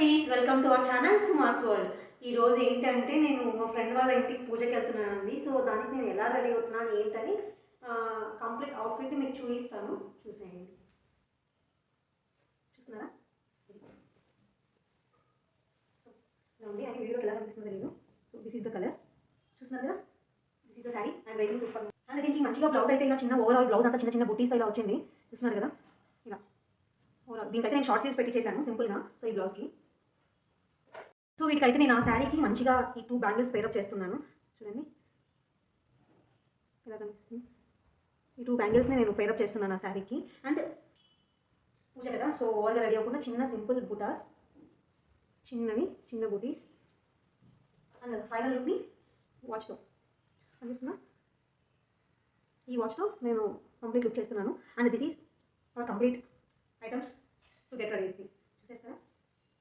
Besties welcome to our channel సుమాస్ world. ఈ రోజు ఏంటంటే నేను మా ఫ్రెండ్ వాళ్ళ ఇంటికి పూజకి వెళ్తున్నానండి. సో దానికి నేను ఎలా రెడీ అవుతున్నాను ఏంటని కంప్లీట్ అవుట్ఫిట్ మీకు చూపిస్తాను, చూసేయండి. చూస్తున్నారా? సో అండి అని వీడియోకి ఎలా కనిపిస్తుంది లేదు. So this is the colour, చూస్తున్నారు కదా, this is the sari I'm waiting to for. And దీనికి మంచిగా బ్లౌజ్ అయితే ఇలా చిన్న ఓవరాల్ బ్లౌజ్ అంతా చిన్న చిన్న బుటీస్ ఇలా వచ్చింది, చూస్తున్నారు కదా. ఇలా ఓవరాల్ దీనికైతే నేను షార్ట్ స్లీవ్స్ పెట్టి చేశాను సింపుల్గా. సో ఈ బ్లౌజ్కి సో వీటికైతే నేను ఆ శారీకి మంచిగా ఈ 2 బ్యాంగిల్స్ పేరప్ చేస్తున్నాను. చూడండి ఎలా కనిపిస్తుంది. ఈ 2 బ్యాంగిల్స్ని నేను పేరప్ చేస్తున్నాను ఆ శారీకి. అండ్ పూజ కదా, సో ఓవర్గా రెడీ అవ్వకుండా చిన్న సింపుల్ బుటాస్, చిన్న బూటీస్. అండ్ ఫైనల్ లుక్ని వాచ్తో కనిపిస్తున్నా, ఈ వాచ్తో నేను కంప్లీట్ లుక్ చేస్తున్నాను. And this is complete items to get ready with me. చూసేస్తారా?